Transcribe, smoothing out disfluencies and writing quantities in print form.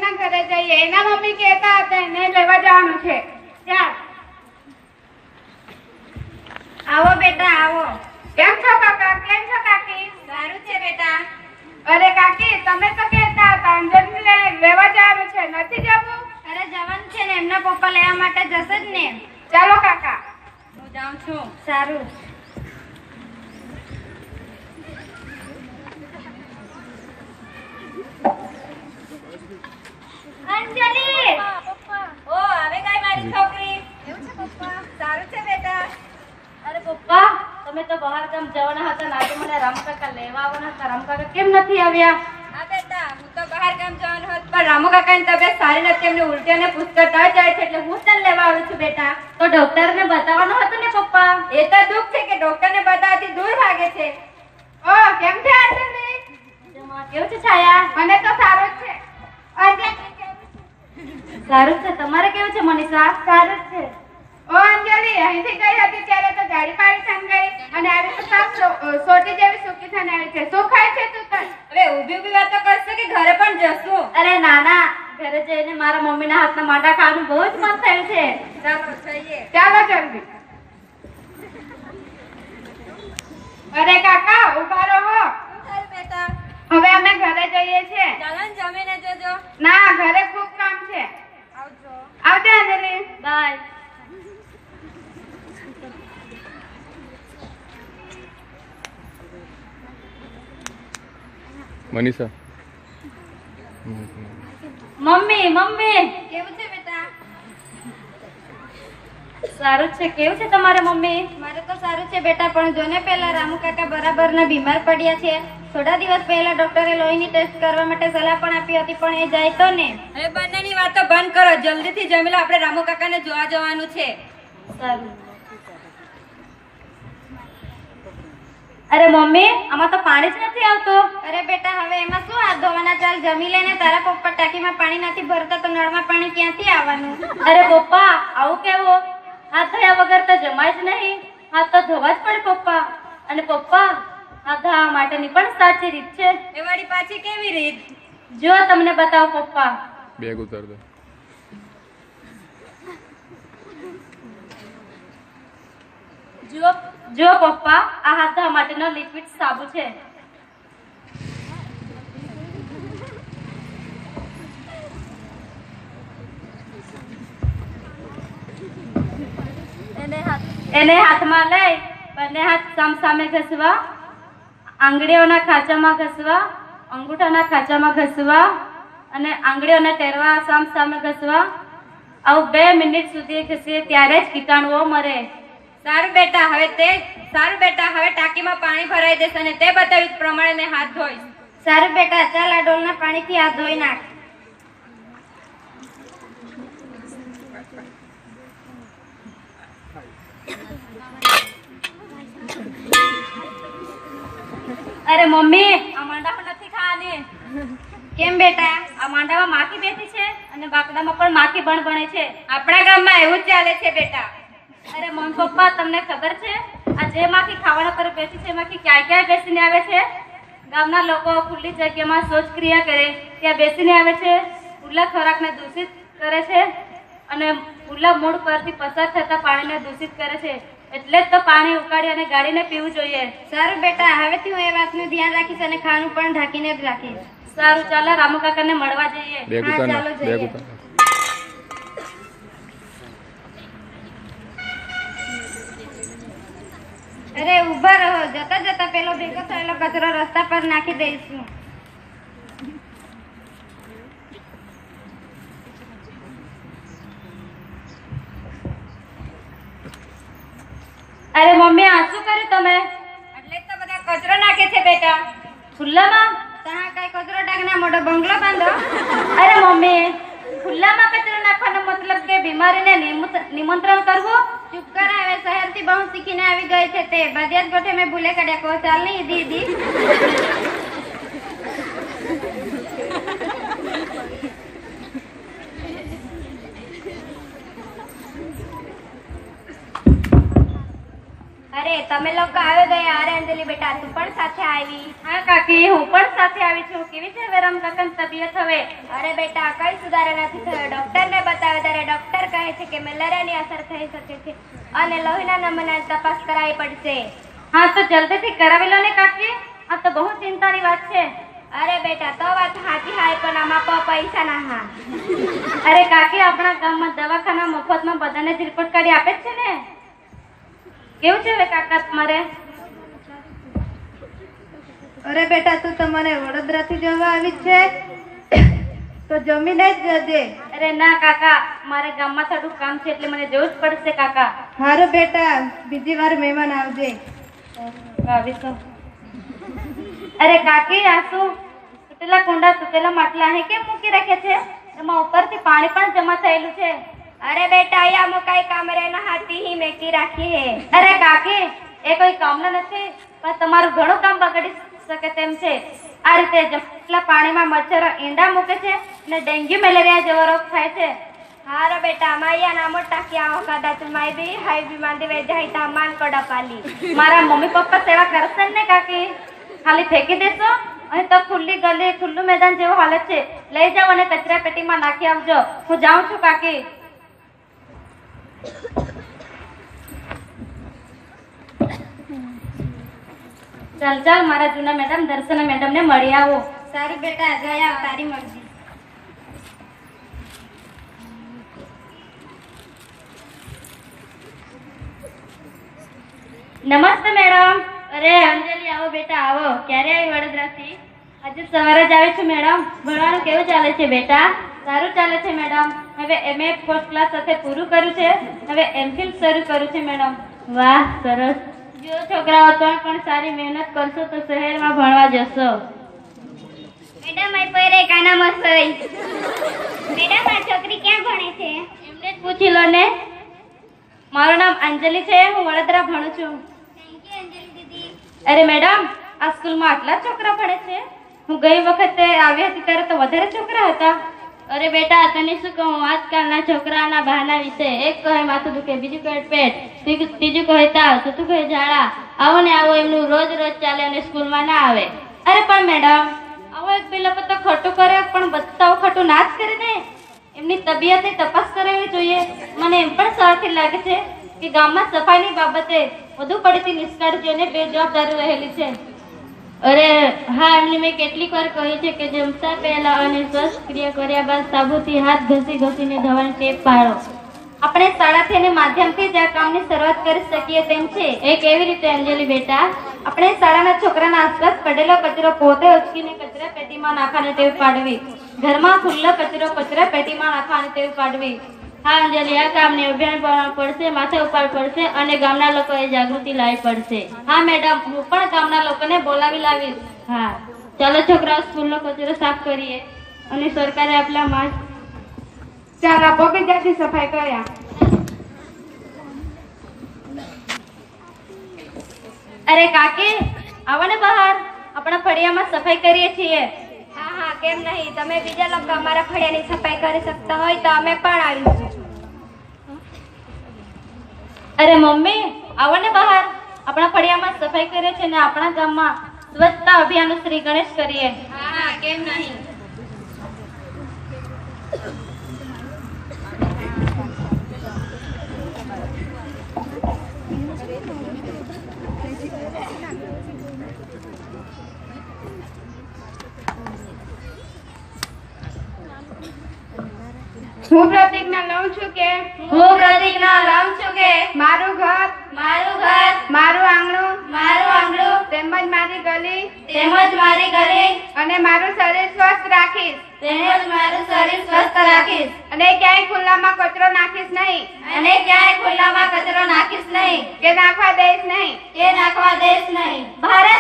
ના ઘરે જઈએ. એના મમ્મી કહેતા હતા એને લેવા જવાનું છે. ચાલ. આવો બેટા આવો. કેમ છો કાકા? કેમ છો કાકી? સારું છે બેટા. અરે કાકી, તમે તો કહેતા હતા અંજલિને લેવા જવાનું છે, નથી જવું? અરે જવાનું છે ને, એમના પપ્પા લેવા માટે જશે જ ને. ચાલો કાકા. હું જાઉં છું. સારું. અંજલિ! ઓ આવે ગઈ મારી છોકરી. કેવું છે પપ્પા? સારું છે બેટા. અરે પપ્પા, તમે તો બહાર ગામ જવાના હતા ને આજે મને રામકાકા લેવા આવવાના હતા. રામકાકા કેમ નથી આવ્યા? હા બેટા, હું તો બહાર ગામ જવાનું હતું પણ રામુ કાકાની તબિયત સારી નથી, એમને ઉલટી અને પુષ્કળ તાવ જાય છે એટલે હું તને લેવા આવી છું બેટા. તો ડોક્ટરને બતાવવાનું હતું ને પપ્પા. એ તો દુઃખ છે કે ડોક્ટરને બતાવવાથી દૂર ભાગે છે. ઓ કેમ છે અંજલિ? કેવું છે છાયા? મને તો સારું જ છે. અંજલિ સારું છે. તમારે કેવું છે મનીષા? સારું જ છે. ઓ અંજલિ, અહીંથી ગઈ હતી ત્યારે તો ગાડી પાડી થઈને ગઈ અને આવી તો સાફ સોટી જેવી સૂકી થઈને આવી છે. શું ખાય છે તું તને? હવે ઊભી ઊભી વાતો કરશો કે ઘરે પણ જશું? અરે નાના, ઘરે જઈને મારા મમ્મીના હાથના માંડા ખાવાનું બહુ જ મન થયું છે. ચાલો જઈએ. ચાલો જલ્દી. અરે કાકા, ઊભા રહો. શું થયું બેટા? હવે અમે ઘરે જઈએ છીએ. ચાલો ને જમીને જજો. ના, ઘરે ખૂબ કામ છે. આવજો. આવજે અંજલિ. બાય. મનીષા મમ્મી મમ્મી, કેવું છે બેટા? સારું છે. કેવું છે તમારે મમ્મી? મારે તો સારું છે બેટા, પણ જોને પહેલા રામુ કાકા બરાબરના બીમાર પડ્યા છે. થોડા દિવસ પહેલા ડોક્ટરે લોહીની ટેસ્ટ કરવા માટે સલાહ પણ આપી હતી પણ એ જાય તો ને. હવે બંનેની વાતો બંધ કરો, જલ્દીથી જમી લો, આપણે રામુ કાકાને જોવા જવાનું છે. સારું. અરે મમ્મી, આમાં તો પાણી જ નથી આવતું. અરે બેટા, હવે એમાં શું હાથ ધોવાના? ચાલ જમી લે ને. તારા પપ્પા ટાંકીમાં પાણી નથી ભરતા તો નળમાં પાણી ક્યાંથી આવવાનું? અરે પપ્પા, આવું કેવું? હાથ ધોયા વગર તો જમાય જ નહીં. હાથ તો ધોવા જ પડે પપ્પા. અને પપ્પા, હાથ ધોવા માટેની પણ સાચી રીત છે. એ વાળી પાછી કેવી રીત? જો તમને બતાવો પપ્પા. બેગ ઉતાર દે. જો પપ્પા, આ હાથ ધોવા માટેનો લિક્વિડ સાબુ છે. એને હાથમાં લઈ બંને હાથ સામસામે ઘસવા, આંગળીઓના ખાંચામાં ઘસવા, અંગૂઠાના ખાંચામાં ઘસવા અને આંગળીઓના ટેરવા સામસામે ઘસવા. આવું 2 મિનિટ સુધી ઘસીએ ત્યારે જ કીટાણુઓ મરે. સારું બેટા, હવે ટાંકીમાં પાણી ભરાઈ જશે અને તે બતાવ્યું પ્રમાણે મેં હાથ ધોઈશ. સારું બેટા, ચાલ આ ડોલના પાણીથી હાથ ધોઈ નાખ. અરે મમ્મી, આ માંડામાં નથી ખાવાની. કેમ બેટા? આ માંડામાં માખી બેઠી છે અને બાકડામાં પણ માખી બણે છે. આપણા ગામમાં એવું જ ચાલે છે બેટા. અરે મમ્મી પપ્પા, તમને ખબર છે આ જે માખી ખાવાના પર બેઠી છે એમાંથી ક્યાં ક્યાં બેસીને આવે છે? ગામના લોકો ખુલ્લી જગ્યામાં શૌચક્રિયા કરે ત્યાં બેસીને આવે છે, ખુલ્લા ખોરાકને દૂષિત કરે છે અને ખુલ્લા મૂળ પરથી પસાર થતા પાણીને દૂષિત કરે છે. એટલે જ તો પાણી ઉકાળી અને ગાળીને પીવું જોઈએ. સારું બેટા, હવેથી હું એ વાતનું ધ્યાન રાખીશ અને ખાવાનું પણ ઢાંકીને જ રાખીશ. સારું, ચાલો રામુ કાકાને મળવા જઈએ. બેગ હા, ઉતાર ચાલો ના. જઈએ. બેગ ઉતાર. અરે ઊભા રહો, જતા જતા પેલો ભેગો થયેલો કચરો રસ્તા પર નાખી દઈશું. અરે મમ્મી, આ શું કર્યું તમે? એટલે જ તો બધા કચરો નાખે છે બેટા. ખુલ્લામાં? ત્યાં કઈ કચરો ટાંકના મોટો બંગલો બાંધો. અરે મમ્મી, ખુલ્લામાં કચરો નાખવાનો મતલબ કે બીમારીને નિમંત્રણ કરવું? ચૂપ કર, હવે શહેરથી બહુ શીખીને આવી ગઈ છે તે. બધી જ ગોઠે મેં ભૂલે કાઢ્યા. કહો ચાલ ને ઈદી. અરે તમે લોકો આવી ગયા. અરે અંજલિ બેટા, તું પણ સાથે આવી? હા કાકી, હું પણ સાથે આવી છું. કેવી છે હવે રામકાકાની તબિયત હવે? અરે બેટા, કઈ સુધારો નથી થયો. ડોક્ટરને બતાવે ત્યારે ડોક્ટર કહે છે કે મેલેરિયાની અસર થઈ શકે છે અને લોહીના નમૂનાની તપાસ કરાવવી પડશે. હા તો જલ્દીથી કરાવી લો ને કાકી, આ તો બહુ ચિંતાની વાત છે. અરે બેટા, તો વાત સાચી હાય, પણ આમાં પૈસા ના હા. અરે કાકી, આપણા ગામમાં દવાખાના મફતમાં બધાને જ રિપોર્ટ કાઢી આપે જ છે ને. કેવું છે હવે કાકા તમારે? અરે બેટા, તું તમારે વડોદરાથી જવા આવી છે તો જમીને જ જજે. અરે ના કાકા, મારે ગામમાં થોડું કામ છે એટલે મને જવું જ પડશે કાકા. હારું બેટા, બીજી વાર મહેમાન આવજે. આવીશું. અરે કાકી, આ શું તૂટેલા કુંડા, તૂટેલા માટલા અહીં કેમ મૂકી રાખ્યા છે? એમાં ઉપરથી પાણી પણ જમા થયેલું છે. અરે બેટા, અહીંયા મુકાઈ કામરે ના હાથી હી મેકી રાખી હે. અરે કાકી, એ કોઈ કામના નથી, પણ તમારું ઘણું કામ બગાડી શકે તેમ છે. આ રીતે જમેલા પાણીમાં મચ્છરો ઈંડા મૂકે છે અને ડેન્ગ્યુ મેલેરિયા જેવો રોગ થાય છે. હારો બેટા, અહીંયા ના મોટા ક્યાં કદાચ મારી હાઈ બીમારી વે જાય તા માન કોડા પાલી. મારા મમ્મી પપ્પા સેવા કરશે ને કાકી? ખાલી ફેંકી દેશો? અહીં તો ખુલ્લી ગલી, ખુલ્લું મેદાન જેવો હાલત છે. લઈ જાઓ અને કચરા પેટીમાં નાખી આવજો. હું જાઉં છું કાકી. ચાલ ચાલ, મારા જૂના મેડમ દર્શના મેડમને મળી આવો. સારું બેટા, ગયા તારી મરજી. નમસ્તે મેડમ. અરે અંજલિ, આવો બેટા આવો. ક્યારે આવી વડોદરાથી? આજે સવારે જ આવી છું મેડમ. ભણવાનું કેવું ચાલે છે બેટા? સારું ચાલે છે મેડમ. હવે MA ફર્સ્ટ ક્લાસ સાથે પૂરું કર્યું છે. હવે MPhil શરૂ કર્યું છે મેડમ. વાહ, સરસ. જો છોકરાઓ તમે પણ સારી મહેનત કરશો તો શહેરમાં ભણવા જશો. મેડમ, આ પર એક આના મસઈ. મેડમ, આ છોકરી ક્યાં ભણે છે? એમને જ પૂછી લો ને. મારું નામ અંજલિ છે, હું વડોદરા ભણું છું. થેન્ક યુ અંજલિ દીદી. અરે મેડમ, આ સ્કૂલમાં આટલા છોકરા ભણે છે? હું ગઈ વખતે આવી હતી ત્યારે તો વધારે છોકરા હતા. અરે બેટા, તને શું કહું, આજકાલના છોકરાના બહાના વિશે. એક કહે માથું દુખે, બીજું કહે પેટ, ત્રીજું કહે તાવ, ચોથું કહે ઝાડા. આવો ને આવો એમનું રોજ રોજ ચાલે અને સ્કૂલમાં ના આવે. અરે પણ મેડમ, આવો એક બે લોકો તો ખોટું કરે, પણ બધા ખોટું ના જ કરે ને. એમની તબિયતની તપાસ કરાવવી જોઈએ. મને એમ પણ સારથી લાગે છે કે ગામમાં સફાઈની બાબતે વધુ પડતી નિષ્કાળજી અને બેજવાબદારી રહેલી છે. અરે હા, એમને મેં કેટલીક વાર કહી છે કે જમતા પહેલા અને સ્વચ્છ ક્રિયા કર્યા બાદ સાબુથી હાથ ઘસી ઘસીને ધોવાની ટેવ પાડો. આપણે શાળાથી અને માધ્યમથી જ આ કામની શરૂઆત કરી શકીએ તેમ છે. એ કેવી રીતે અંજલિ બેટા? આપણે શાળાના છોકરાના આસપાસ પડેલો કચરો પોતે ઉચકીને કચરા પેટીમાં નાખવાની ટેવ પાડવી. ઘરમાં ખુલ્લો કચરો કચરા પેટીમાં નાખવાની ટેવ પાડવી. હા અંજલિ, આ કામને અભિયાન બનાવવું પડશે, માથે ઉપાડવું પડશે અને ગામના લોકોએ જાગૃતિ લાવવી પડશે. હા મેડમ, હું પણ ગામના લોકોને બોલાવી લાવીશ. હા ચાલો છોકરાઓ, સ્કૂલનો કચરો સાફ કરીએ અને સરકારે આપેલા માસ્ક. ચાલ, આપો બીજાથી સફાઈ કર્યા. અરે કાકી, આવો ને બહાર. આપણા ફળિયામાં સફાઈ કરીએ છીએ. હા હા, કેમ નહીં. તમે બીજા લોકો અમારા ફળિયાની સફાઈ કરી શકતા હોય તો અમે પણ આવીશું. અરે મમ્મી, આવો ને બહાર. આપણા ફળિયામાં સફાઈ કરીએ છીએ અને આપણા ગામમાં સ્વચ્છતા અભિયાન શ્રી ગણેશ કરીએ. હા હા, કેમ નહીં. હું પ્રતિજ્ઞા લઉં છું કે મારું ઘર, મારું આંગણું, તેમજ મારી ગલી અને મારું શરીર સ્વસ્થ રાખીશ. અને ક્યાંય ખુલ્લામાં કચરો નાખીશ નહીં કે નાખવા દઈશ નહીં. ભારત